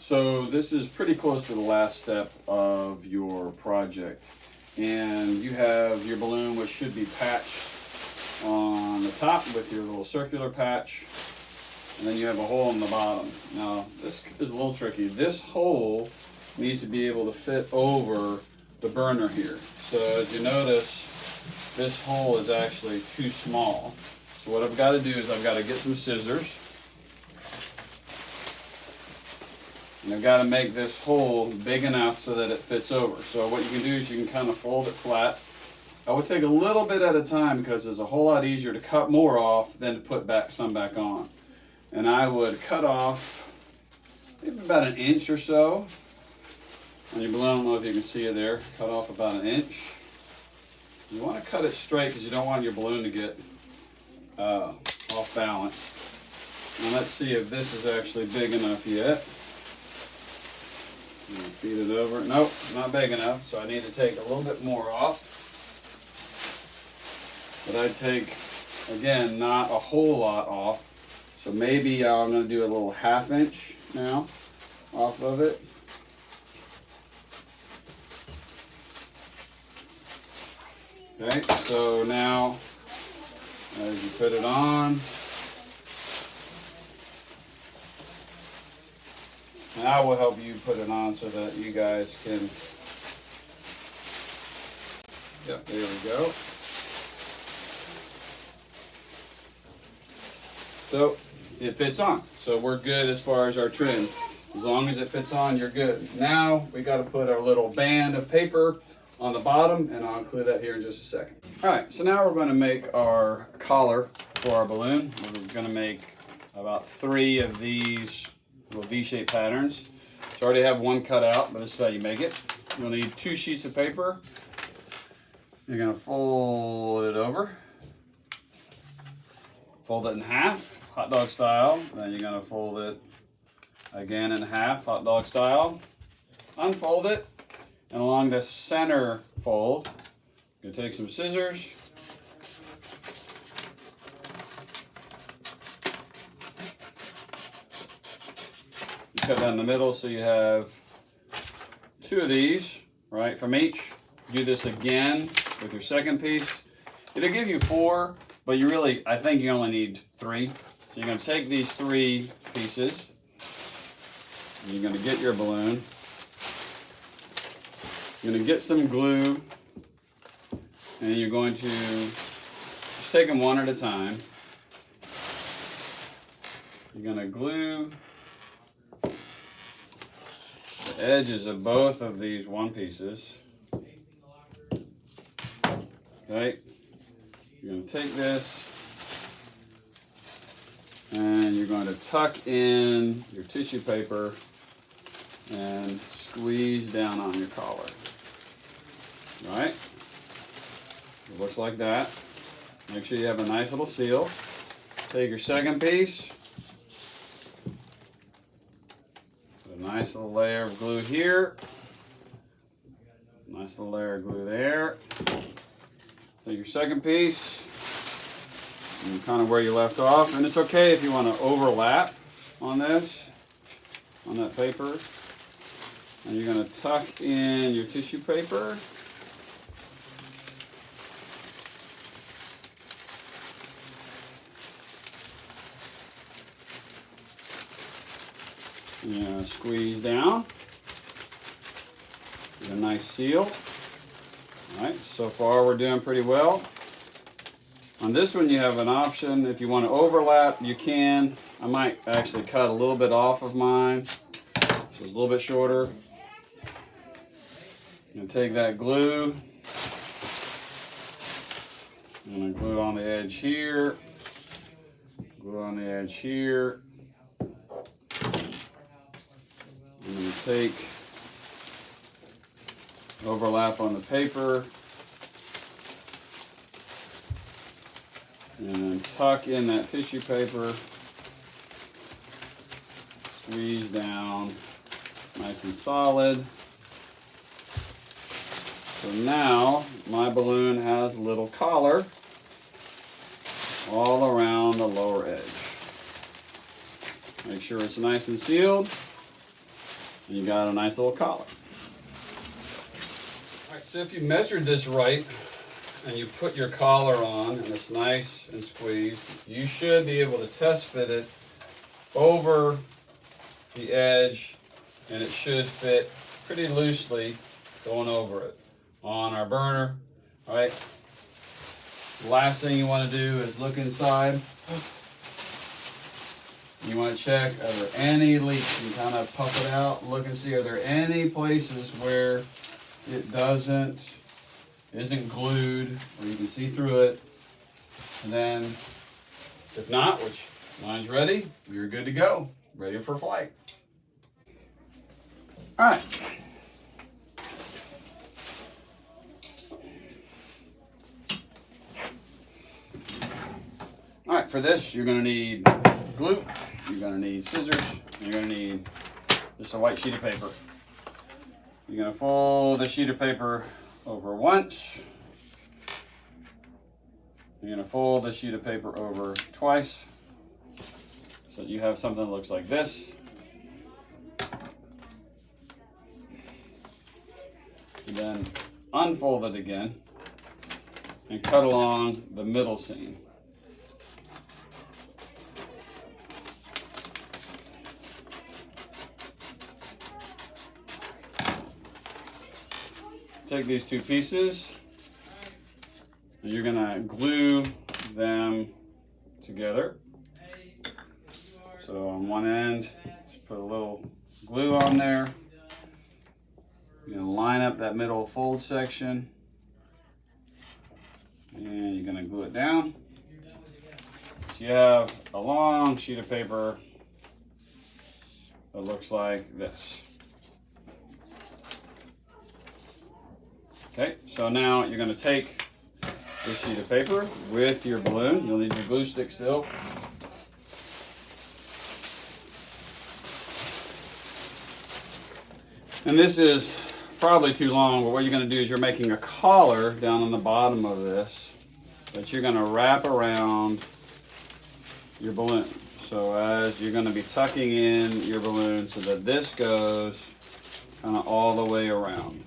So this is pretty close to the last step of your project. And you have your balloon, which should be patched on the top with your little circular patch. And then you have a hole in the bottom. Now, this is a little tricky. This hole needs to be able to fit over the burner here. So as you notice, this hole is actually too small. So what I've got to do is I've got to get some scissors. And I've got to make this hole big enough so that it fits over. So what you can do is you can kind of fold it flat. I would take a little bit at a time because it's a whole lot easier to cut more off than to put some back on. And I would cut off maybe about 1 inch or so on your balloon. I don't know if you can see it there. Cut off about 1 inch. You want to cut it straight because you don't want your balloon to get off balance. Now let's see if this is actually big enough yet. Feed it over. Nope, not big enough, so I need to take a little bit more off. But I take, again, not a whole lot off. So maybe I'm going to do a little 1/2 inch now off of it. Okay, so now as you put it on, and I will help you put it on so that you guys can, yep, there we go. So it fits on. So we're good as far as our trim. As long as it fits on, you're good. Now we got to put our little band of paper on the bottom, and I'll include that here in just a second. All right, so now we're going to make our collar for our balloon. We're going to make about 3 of these little V-shaped patterns. So I already have one cut out, but this is how you make it. You'll need 2 sheets of paper. You're going to fold it over. Fold it in half, hot dog style. Then you're going to fold it again in half, hot dog style. Unfold it, and along the center fold, you're going to take some scissors. You cut down the middle so you have 2 of these, right, from each. Do this again with your second piece. It'll give you 4. But you really, I think you only need 3. So you're going to take these 3 pieces. And you're going to get your balloon. You're going to get some glue. And you're going to just take them one at a time. You're going to glue the edges of both of these 1 pieces. Okay. You're going to take this and you're going to tuck in your tissue paper and squeeze down on your collar. Right? It looks like that. Make sure you have a nice little seal. Take your second piece. Put a nice little layer of glue here. Nice little layer of glue there. Take your second piece, and kind of where you left off, and it's okay if you want to overlap on this, on that paper. And you're going to tuck in your tissue paper. You're going to squeeze down. Get a nice seal. All right, so far we're doing pretty well. On this one you have an option. If you want to overlap, you can. I might actually cut a little bit off of mine, so it's a little bit shorter. I'm going to take that glue. I'm going to glue on the edge here. Glue on the edge here. I'm going to take overlap on the paper and then tuck in that tissue paper, squeeze down nice and solid. So now my balloon has a little collar all around the lower edge. Make sure it's nice and sealed. And you got a nice little collar. All right, so if you measured this right and you put your collar on and it's nice and squeezed, you should be able to test fit it over the edge, and it should fit pretty loosely going over it on our burner. All right. Last thing you want to do is look inside. You want to check, are there any leaks? You kind of puff it out, look and see, are there any places where it isn't glued, or you can see through it. And then, if not, which mine's ready, you're good to go, ready for flight. All right. All right, for this, you're gonna need glue, you're gonna need scissors, and you're gonna need just a white sheet of paper. You're gonna fold the sheet of paper over once. You're gonna fold the sheet of paper over twice, so that you have something that looks like this. And then unfold it again and cut along the middle seam. Take these two pieces and you're gonna glue them together. So on one end, just put a little glue on there. You're gonna line up that middle fold section and you're gonna glue it down. So you have a long sheet of paper that looks like this. Okay, so now you're gonna take this sheet of paper with your balloon. You'll need your glue stick still. And this is probably too long, but what you're gonna do is you're making a collar down on the bottom of this that you're gonna wrap around your balloon. So as you're gonna be tucking in your balloon so that this goes kind of all the way around.